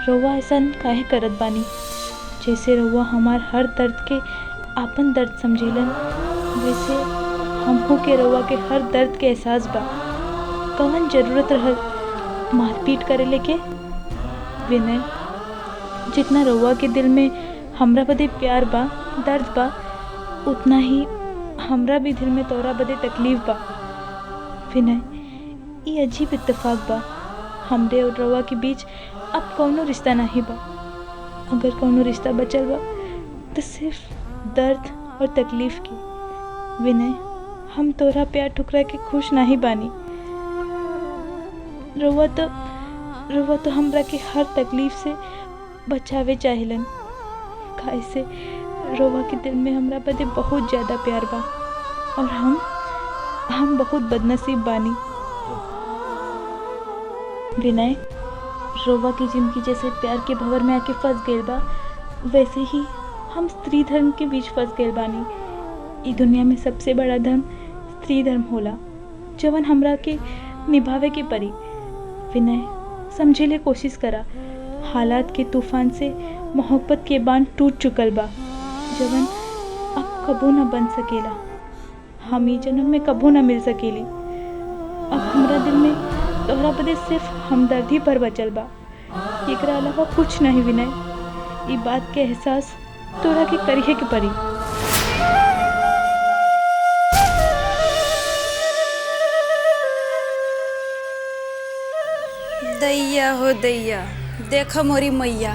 रउआ ऐसा काहे करत बानी। जैसे रउआ हमार हर दर्द के आपन दर्द समझेलन, वैसे
हमहू के रउआ के हर दर्द के एहसास बा। कवन जरूरत रहल मारपीट करे लेके? विनय, जितना रउआ के दिल में हमरा बदे प्यार बा, दर्द बा, उतना ही हमरा भी दिल में तोरा बदे तकलीफ बा। विनय, ये अजीब इत्तेफाक बा, हमरे और रउआ के बीच अब कौनो रिश्ता नहीं बा। अगर कौनो रिश्ता बचल बा तो सिर्फ दर्द और तकलीफ की। विनय, हम तोरा प्यार ठुकरा के खुश नहीं बानी। रउआ तो हमरा के हर तकलीफ से बचावे चाहेलन। काहे से रउआ के दिल में हमरा बदे बहुत ज़्यादा प्यार बा और हम बहुत बदनसीब बानी। विनय, रउआ की जिंदगी जैसे प्यार के भंवर में आके फंस गइल बा, वैसे ही हम स्त्री धर्म के बीच फंस गइल बानी। ई दुनिया में सबसे बड़ा धर्म स्त्री धर्म होला, जवन हमरा के निभावे के पड़ी। विनय, समझे ले कोशिश करा। हालात के तूफान से मोहब्बत के बांध टूट चुकल बा, जवन अब कबो न बन सकेला। हम ई जन्म में कबो न मिल सकेली। अब हमरा दिल में तोहरा बदे सिर्फ हमदर्दी पर बचल बा, एकरा अलावा कुछ नहीं। विनय, ई बात के एहसास तोरा के करिए के पड़ी।
दैया हो दैया, देखो मोरी मैया।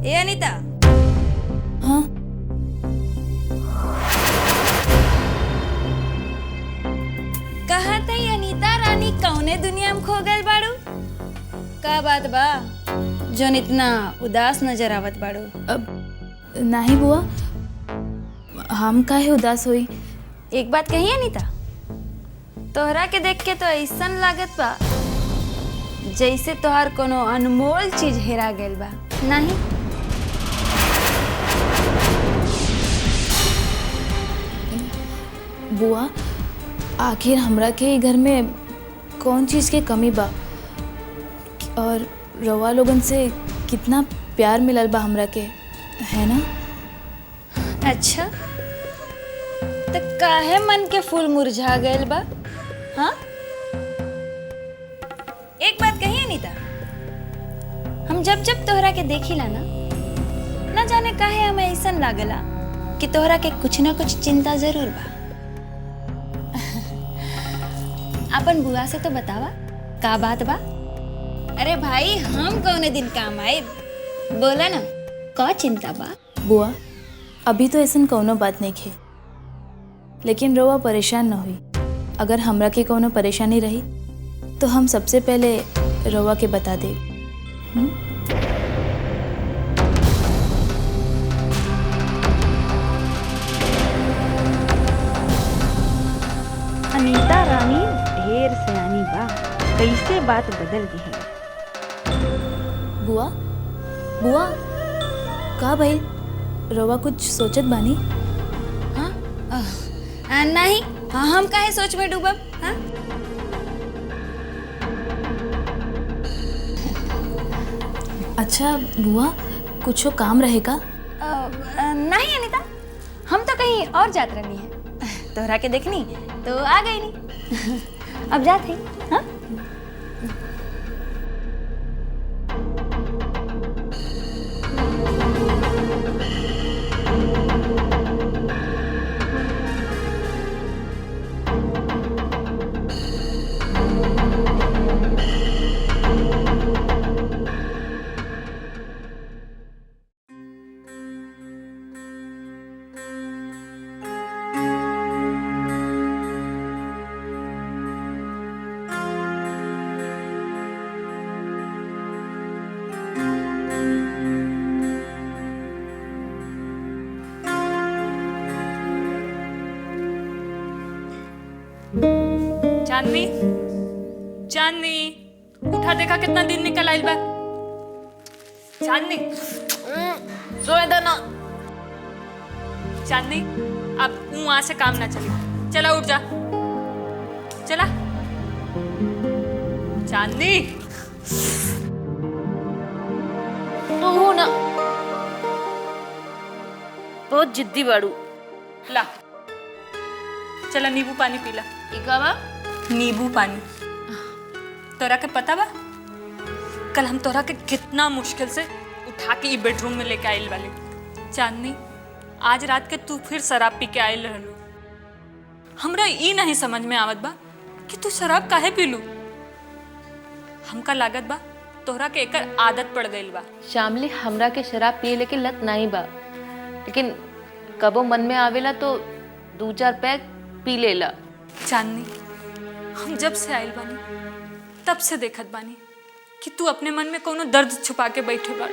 ए अनीता, हाँ कहाँ थी अनीता रानी? कौने दुनिया में खो गल बाड़ू? का बात बा जोन इतना उदास नजर आवत बाड़ू?
अब नहीं बुआ, हम काहे उदास होई।
एक बात कही अनीता, तोहरा के देख के तो ऐसन लागत बा जैसे तोहार कोनो अनमोल चीज हेरा गइल बा। नहीं?
बुआ, आखिर हमरा के ई घर में कौन चीज़ के कमी बा और रवा लोगन से कितना प्यार मिलल बा हमरा के, है ना?
अच्छा, तो काहे मन के फूल मुरझा गइल बा? हाँ, एक बात कही अनीता, हम जब जब तोहरा के देखिला ना, न जाने काहे हमें ऐसन लागला कि तोहरा के कुछ ना कुछ चिंता जरूर बा। अपन बुआ से तो बतावा का बात बा। अरे भाई, हम कौने दिन काम आए, बोला ना का चिंता बा?
बुआ, अभी तो ऐसन कौनो बात नहीं खे, लेकिन रवा परेशान न हुई। अगर हमरा के कौनो परेशानी रही तो हम सबसे पहले रवा के बता दे।
अनीता रानी ढेर सयानी बा, कैसे बात बदल गई है।
बुआ, बुआ का भाई, रवा कुछ सोचत बानी?
हाँ? नहीं, हाँ, हम काहे सोच में डूबब? हाँ?
अच्छा बुआ, कुछो काम रहेगा?
नहीं अनीता, हम तो कहीं और जात रहनी है, तोहरा के देखनी तो आ गई नहीं। अब जाते हैं। हाँ?
चांदनी, चांदनी, उठा, देखा कितना दिन निकल आइल बा। चांदनी,
सोए दो ना।
चांदनी, अब वहां से काम ना चले, चला उठ जा, चला। चांदनी,
तू ना बहुत जिद्दी बाड़ू।
ला, चला नींबू पानी पीला।
इका बा
नींबू पानी। तोरा के पता बा कल हम तोरा के कितना मुश्किल से उठा के ई बेडरूम में लेके आइल वाले। चांदनी, आज रात के तू फिर शराब पी के आइल रहलू। हमरा ई नहीं समझ में आवत बा कि तू शराब काहे पीलू। हमका लागत बा तोहरा के एकर आदत पड़ गइल बा।
शामली, हमरा के शराब पिए के लत नहीं बा, लेकिन कबो मन में आवेला तो 2-4 पैक पी लेला।
चांदनी, हम जब से आइल बानी तब से देखत बानी कि तू अपने मन में कोनो दर्द छुपा के बैठे बा,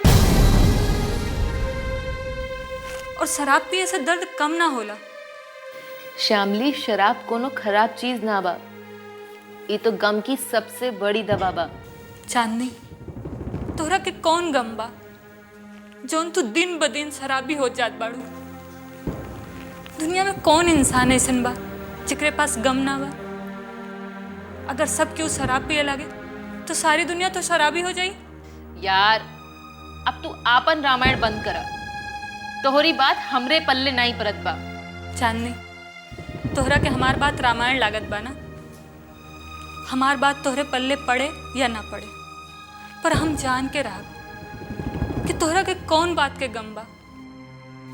और शराब पिए से दर्द कम ना होला।
शामली, शराब कोनो खराब चीज ना बा, ये तो गम की सबसे बड़ी दवा बा।
चांदनी, तोहरा के कौन गम बा जौन तू दिन ब दिन शराबी हो जात बाड़ू। दुनिया में कौन इंसान ऐसन बा जेकरे पास गम ना बा। अगर सब क्यों शराब पिए लगे तो सारी दुनिया तो शराबी हो जाई।
यार, अब तू आपन रामायण बंद करा। तोहरी बात हमरे पल्ले नहीं परत बा।
चांदनी, तोहरा के हमार बात रामायण लागत बा ना। हमार बात तोहरे पल्ले पड़े या ना पड़े, पर हम जान के रहब कि तोहरा के कौन बात के गम बा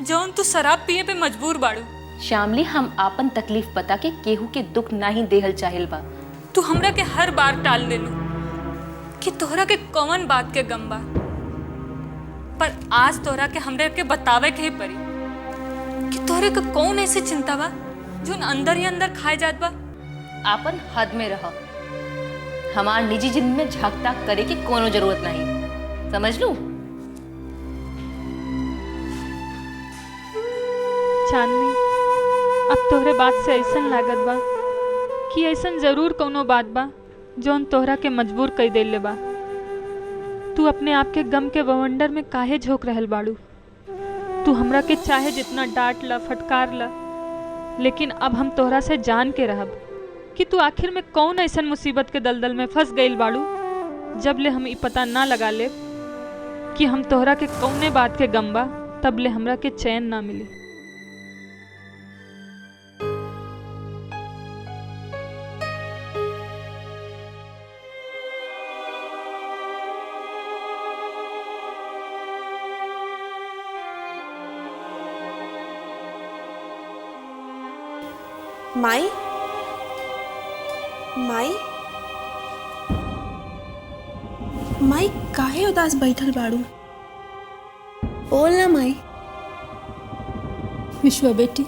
जौन तू शराब पिए पे मजबूर बाड़ू।
शामली, हम आपन तकलीफ पता के केहू के दुख नहीं देहल चाहेल बा।
तू हमरा के हर बार टाल देलू कि तोहरा के कौन बात के गम बा, पर आज तोहरा के हमरे के बतावे के ही पड़ी कि तोहरे के कौन ऐसी चिंता बा जोन अंदर ही अंदर खाए जात बा।
आपन हद में रह। हमार निजी जिंदगी में झांकता करे की कोनो जरूरत नहीं, समझ लू।
चांदनी, अब तोहरे बात से ऐसन लागत बा कि ऐसन जरूर कोनो बात बा जौन तोहरा के मजबूर कर देले बा। तू अपने आप के गम के बवंडर में काहे झोंक रहल बाड़ू। तू हमरा के चाहे जितना डांट ला, फटकार ला, लेकिन अब हम तोहरा से जान के रहब कि तू आखिर में कौन ऐसन मुसीबत के दलदल में फंस गइल बाड़ू जब ले हम ई पता ना लगा ले कि हम तोहरा के कौने बात के गम बा, तब ले हमरा के चैन ना मिली।
माई, माई, माई काहे उदास बैठल बाड़ू? बोल ना माई।
विश्वा बेटी,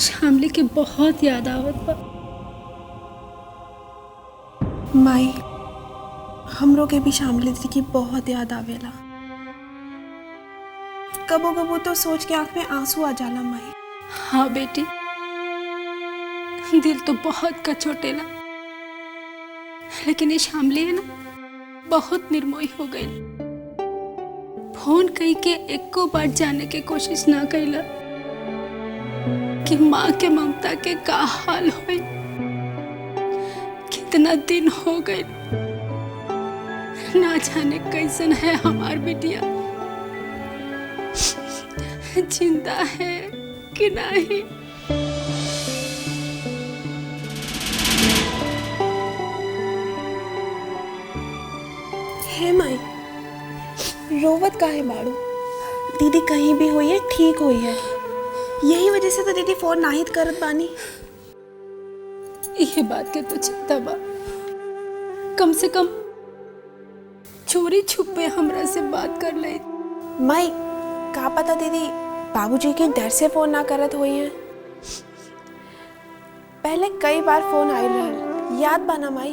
शामली के बहुत याद आवत बा।
माई, हमरो के भी शामली दीदी की बहुत याद आवेला। कबो कबो तो सोच के आंख में आंसू आ जाला माई।
हाँ बेटी, दिल तो बहुत कचोटेला, लेकिन ये शामली है ना, बहुत निर्मोही हो गई। फोन कई के एको बार जाने की कोशिश ना कैला कि माँ के ममता के का हाल होई। कितना दिन हो गए, ना जाने कैसन है हमार बिटिया, जिंदा है कि नहीं।
हे माई, रोवत काहे बाड़ू? दीदी कहीं भी हुई है, ठीक हुई है। यही वजह से तो दीदी फोन नाहित करत बानी।
ये बात के तो चिंता बा, कम से कम चोरी छुपे हमरा से बात कर ले।
माई, का पता दीदी बाबूजी के डर से फोन ना करत हुई है। पहले कई बार फोन आयल रहल, याद बा ना माई?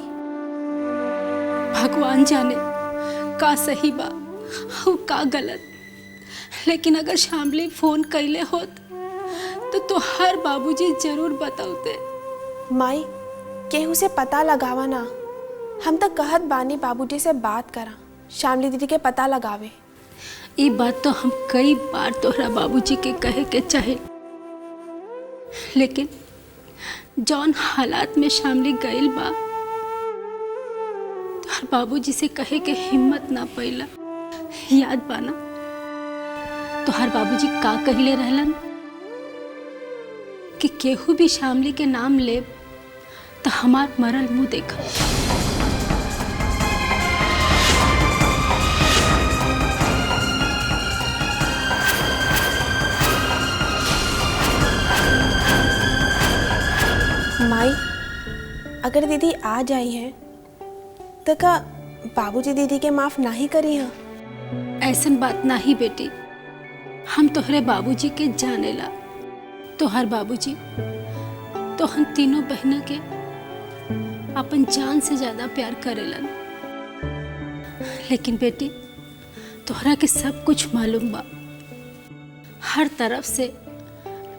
भगवान जाने का सही बा और का गलत, लेकिन अगर शामली फोन कैले होत तो हर बाबूजी जरूर बताते।
माई, केहू से पता लगावा ना। हम तो कहत बानी बाबूजी से बात करा, शामली दीदी के पता लगावे।
ये बात तो हम कई बार तोहरा बाबूजी के कहे के चाहे, लेकिन जौन हालात में शामली गइल बा, तोहर बाबूजी से कहे के हिम्मत ना पैला। याद बा ना तोहर बाबूजी का कहले रहलन कि केहू भी शामली के नाम ले तो हमार मरल मुंह देखा।
माई, अगर दीदी आ जाई है तो का बाबूजी दीदी के माफ नहीं करी हैं?
ऐसन बात नहीं बेटी, हम तोहरे बाबूजी के जानेला। तोहर बाबूजी तो हम तीनों बहना के अपन जान से ज्यादा प्यार करेलन। लेकिन बेटी तोहरा के सब कुछ मालूम बा, हर तरफ से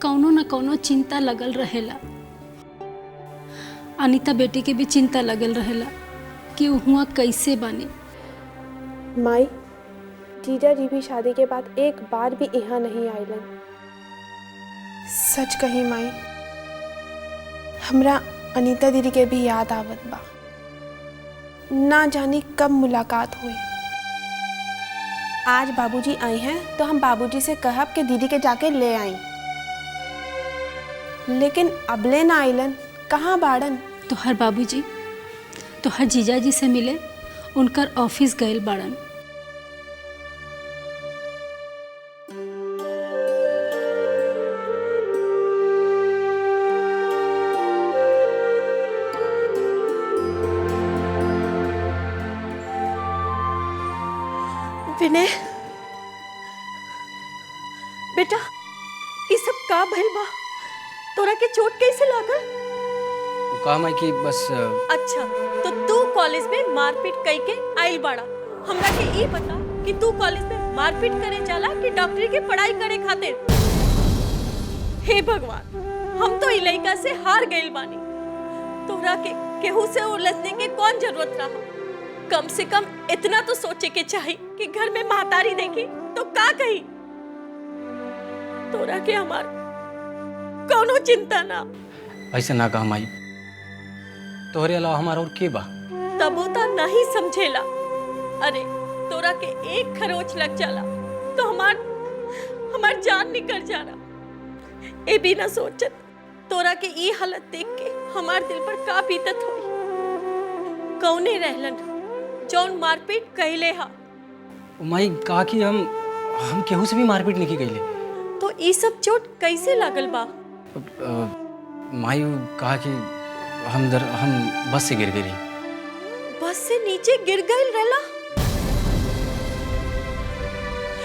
कौनो न कौनो चिंता लगल रहेला। अनीता बेटी के भी चिंता लगल रहेला कि हुआ कैसे बने।
माई, जीजा जी भी शादी के बाद एक बार भी यहाँ नहीं आइलन। सच कही माई, हमरा अनीता दीदी के भी याद आवत बा। ना जानी कब मुलाकात हुई। आज बाबूजी आई हैं तो हम बाबूजी से कहब कि दीदी के जाके ले आई, लेकिन अबले ना आइलन। कहाँ बाड़न?
तोहर बाबूजी तोहर जीजा जी से मिले उनकर ऑफिस गए बाड़न।
विनय बेटा, ये सब का भइल बा? तोरा के चोट कैसे लागल?
कहा मैं कि बस
अच्छा, तो तू कॉलेज में मारपीट कई के आइल बाड़ा। हमरा के ई बता कि तू कॉलेज में मारपीट करे जाला कि डॉक्टरी की पढ़ाई करे खातिर? हे भगवान, हम तो ई लड़का से हार गइल बानी। तोरा के केहू से उलझने के कौन जरूरत रहा? कम से कम इतना तो सोचे के चाहिए कि घर में महतारी देखी तो का कही? तोरा के हमार कौनो चिंता ना।
ऐसे ना कहा माई, तोहरे अलावा हमारा और के बा?
तबो ता नहीं समझेला। अरे तोरा के एक खरोच लग जाला तो हमार जान निकल जाला। ए भी ना सोचत तोरा के ई हालत देख के हमार दिल पर का बीतत होई। कौने रहलन जौन मारपीट कहले हा?
माई कहा कि हम केहू से भी मारपीट नहीं कइले।
तो ई सब चोट कैसे लागल बा?
माई कहा कि हम बस से गिर गई।
बस से नीचे गिर गई रहला?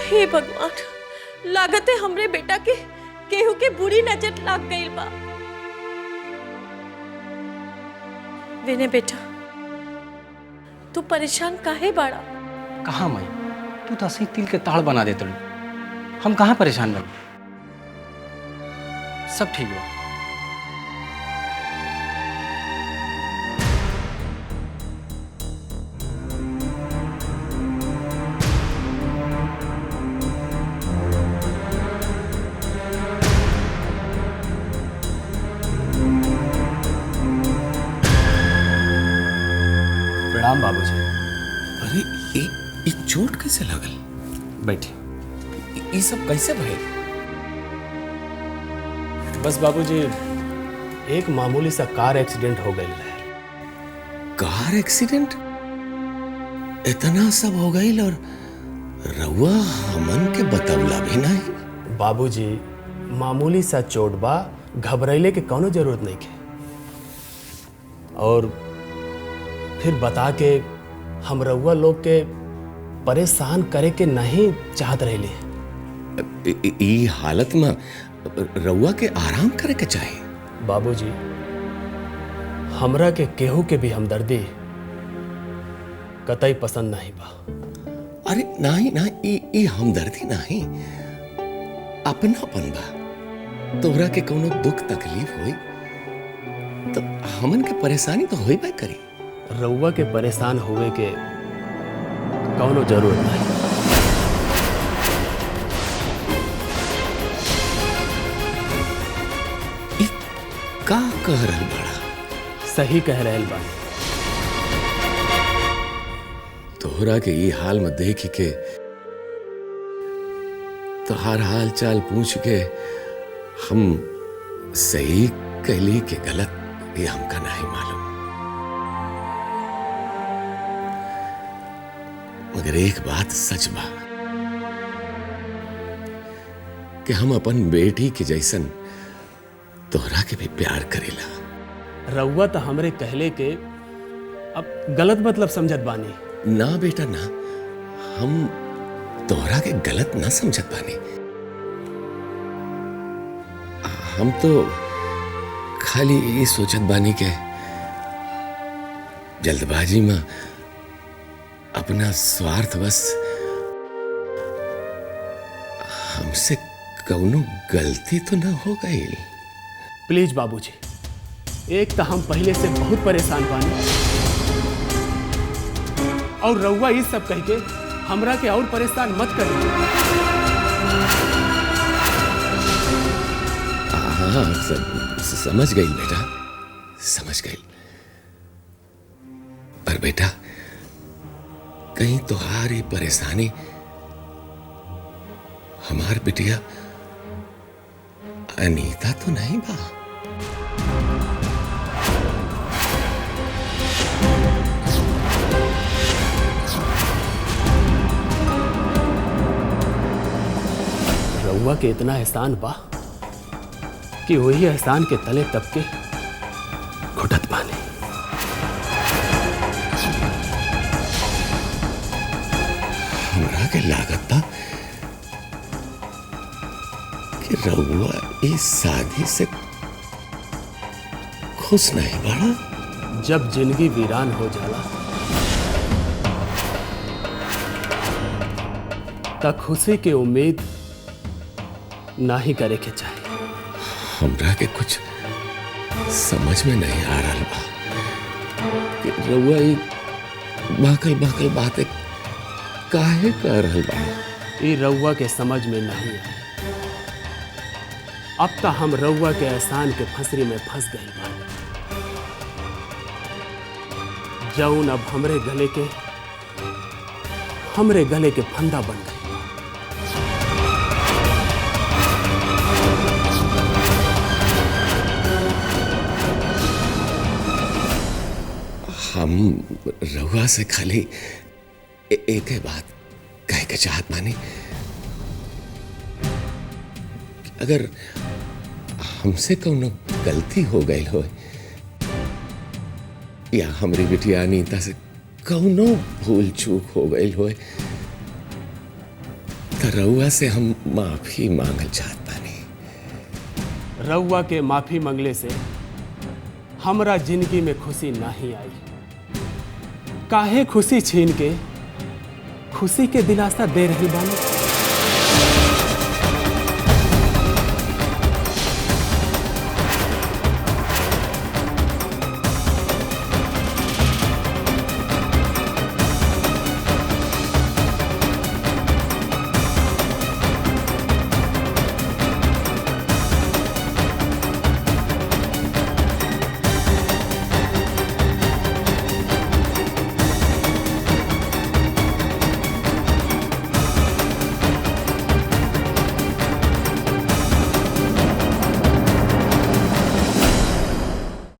हे भगवान, लागत है हमरे बेटा के केहू के बुरी नजर लाग गई बा। विनय बेटा, तू परेशान काहे बाड़ा?
कहाँ माई, तू तो असली तिल के ताड़ बना देते। हम कहाँ परेशान बन, सब ठीक हुआ।
प्रणाम बाबूजी।
अरे ये चोट कैसे लागल?
बैठी।
ये सब कैसे भइल?
बस बाबूजी, एक मामूली सा कार एक्सीडेंट हो गई रहे।
Car accident? इतना सब हो गई और रउआ हमन के बतवला भी नहीं?
बाबूजी, मामूली सा चोट बा, घबराइले के कोनो जरूरत नहीं के। और फिर बता के हम रउआ लोग के परेशान करे के नहीं चाहत रहे।
ई हालत में रउआ के आराम करे के चाहिए।
बाबूजी, हमरा के केहू के भी हमदर्दी कतई पसंद नहीं बा।
अरे नहीं ना, ई हमदर्दी नहीं, अपनापन बा। तोहरा के कोनो दुख तकलीफ होई तो हमन के परेशानी तो होई बा करी।
रउआ के परेशान होवे के कौनो जरूरत नहीं।
का कह रहल बड़ा?
सही कह रहल बा।
तोहरा के ये हाल में देख के, तोहार हाल चाल पूछ के हम सही कहली के गलत ये हमका नहीं मालूम, मगर एक बात सच बा कि हम अपन बेटी के जैसन तोहरा के भी प्यार करेला।
रउआ तो हमरे कहले के अब गलत मतलब समझत बानी।
ना बेटा ना, हम तोहरा के गलत ना समझत बानी। हम तो खाली ये सोचत बानी के जल्दबाजी में अपना स्वार्थ बस हमसे कौनो गलती तो ना हो गई।
प्लीज बाबूजी, एक तो हम पहले से बहुत परेशान बानी और रउआ ये सब कह के हमरा के और परेशान मत करिए।
हाँ, समझ गई बेटा, समझ गई। पर बेटा कहीं तुम्हारी परेशानी हमार बिटिया अनीता तो नहीं बा?
रउआ के इतना एहसान बा कि वही एहसान के तले तबके घुटत पानी।
हमरा के लागत था कि रउआ इस शादी से खुश नहीं बड़ा।
जब जिंदगी वीरान हो जाला तब खुशी की उम्मीद ना ही करे के चाहिए।
हमरा के कुछ समझ में नहीं आ रहा बा कि रउआ ई बाकल बाकल बातें काहे कर रहल बा।
ये रउआ के समझ में नहीं आई। अब तक हम रउआ के एहसान के फंसरी में फंस गए बानी, जौन अब हमरे गले के फंदा बन गए।
हम रउआ से खाली एक बात कह के चाहत मानी, अगर हमसे कौनो गलती हो गई हो या हमारी बिटिया अनीता से कौनो भूल चूक हो गई हो तो रउआ से हम माफी मांगल चाहत बानी।
रउआ के माफी मांगले से हमरा जिंदगी में खुशी नहीं आई। काहे खुशी छीन के खुशी के दिलासा दे रही बानी।